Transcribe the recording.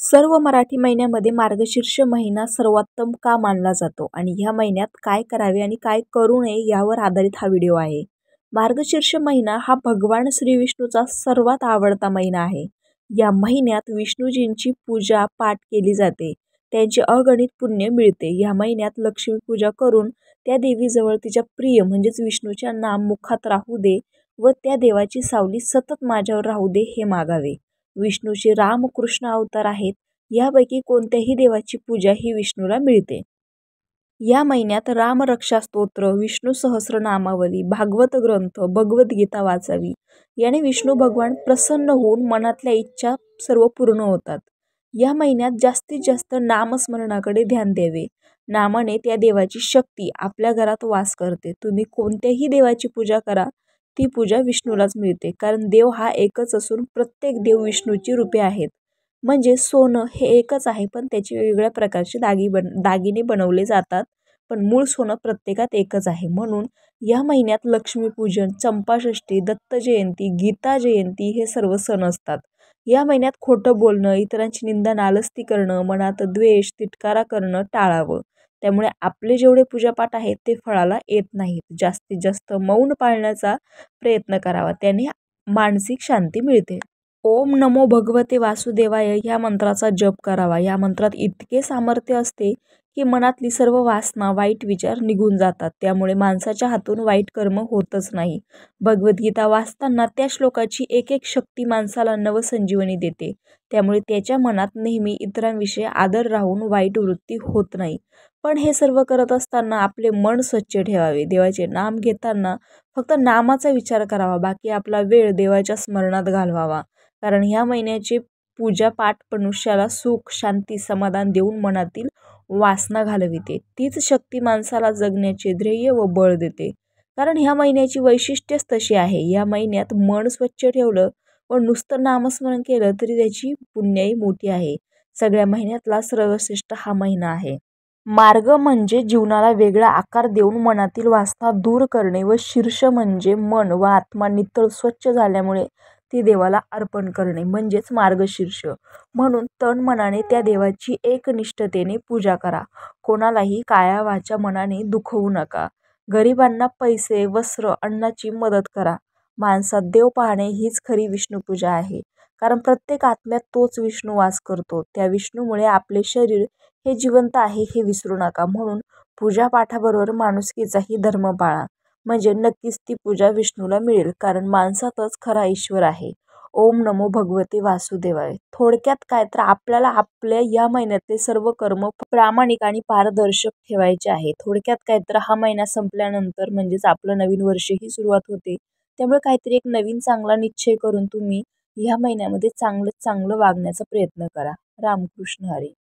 सर्व मराठी महिन्यामध्ये मार्गशीर्ष महिना सर्वोत्तम का मानला जातो आणि ह्या महिन्यात काय करावे आणि काय करू नये यावर आधारित हा व्हिडिओ आहे. मार्गशीर्ष महिना हा भगवान श्री विष्णूचा सर्वात आवडता महिना आहे. या महिन्यात विष्णूजींची पूजा पाठ केली जाते. त्यांचे अगणित पुण्य मिळते. या महिन्यात लक्ष्मी पूजा करून त्या देवीजवळ तिच्या प्रिय म्हणजेच विष्णूच्या नाम मुखात राहू दे व त्या देवाची सावली सतत माझ्यावर राहू दे हे मागावे. विष्णूचे रामकृष्ण अवतार आहेत. यापैकी कोणत्याही देवाची पूजा ही विष्णूला मिळते. या महिन्यात रामरक्षा स्तोत्र, विष्णू सहस्रनामावली, भागवत ग्रंथ, भगवद्गीता वाचावी. याने विष्णू भगवान प्रसन्न होऊन मनातल्या इच्छा सर्व पूर्ण होतात. या महिन्यात जास्तीत जास्त नामस्मरणाकडे ध्यान द्यावे. नामाने त्या देवाची शक्ती आपल्या घरात वास करते. तुम्ही कोणत्याही देवाची पूजा करा, ती पूजा विष्णूलाच मिळते. कारण देव हा एकच असून प्रत्येक देव विष्णूची रूपे आहेत. म्हणजे सोनं हे एकच आहे, पण त्याचे वेगवेगळ्या प्रकारचे दागिने बनवले जातात, पण मूळ सोनं प्रत्येकात एकच आहे. म्हणून या महिन्यात लक्ष्मीपूजन, चंपाषष्ठी, दत्त जयंती, गीता जयंती हे सर्व सण असतात. या महिन्यात खोटं बोलणं, इतरांची निंदा नालस्ती करणं, मनात द्वेष, तिटकारा करणं टाळावं. त्यामुळे आपले जेवढे पूजापाठ आहेत ते फळाला येत नाहीत. जास्तीत जास्त मौन पाळण्याचा प्रयत्न करावा, त्याने मानसिक शांती मिळते. ओम नमो भगवते वासुदेवाय या मंत्राचा जप करावा. या मंत्रात इतके सामर्थ्य असते की मनातली सर्व वासना, वाईट विचार निघून जातात. त्यामुळे माणसाच्या हातून वाईट कर्म होतच नाही. भगवद्गीता वाचताना त्या श्लोकाची एक एक शक्ती माणसाला नवसंजीवनी देते. त्यामुळे त्याच्या मनात नेहमी इतरांविषयी आदर राहून वाईट वृत्ती होत नाही. पण हे सर्व करत असताना आपले मन स्वच्छ ठेवावे. देवाचे नाम घेताना फक्त नामाचा विचार करावा. बाकी आपला वेळ देवाच्या स्मरणात घालवावा. कारण ह्या महिन्याचे पूजापाठ मनुष्याला सुख, शांती, समाधान देऊन मनातील वासना घालविते. तीच शक्ती माणसाला जगण्याचे ध्येय व बळ देते. कारण ह्या महिन्याची वैशिष्ट्यच तशी आहे. या महिन्यात मन स्वच्छ ठेवलं व नुसतं नामस्मरण केलं तरी त्याची पुण्याई मोठी आहे. सगळ्या महिन्यातला सर्वश्रेष्ठ हा महिना आहे. मार्ग म्हणजे जीवनाला वेगळा आकार देऊन मनातील वासना दूर करणे व शीर्ष म्हणजे मन व आत्मा नितळ स्वच्छ झाल्यामुळे ती देवाला अर्पण करणे म्हणजेच मार्गशीर्ष. म्हणून तन मनाने त्या देवाची एकनिष्ठतेने पूजा करा. कोणालाही काया वाचा मनाने दुखवू नका. गरिबांना पैसे, वस्त्र, अन्नाची मदत करा. माणसात देव पाहणे हीच खरी विष्णुपूजा आहे. कारण प्रत्येक आत्म्यात तोच विष्णू वास करतो. त्या विष्णूमुळे आपले शरीर हे जिवंत आहे हे विसरू नका. म्हणून पूजापाठाबरोबर माणुसकीचाही धर्म पाळा. म्हणजे नक्कीच ती पूजा विष्णूला मिळेल. कारण माणसातच खरा ईश्वर आहे. ओम नमो भगवते वासुदेवाय. थोडक्यात काय तर आपल्याला आपल्या या महिन्यातले सर्व कर्म प्रामाणिक आणि पारदर्शक ठेवायचे आहे. थोडक्यात काय तर हा महिना संपल्यानंतर म्हणजेच आपलं नवीन वर्षही सुरुवात होते. त्यामुळे काहीतरी एक नवीन चांगला निश्चय करून तुम्ही ह्या महिन्यामध्ये चांगलं वागण्याचा प्रयत्न करा. रामकृष्ण हरी.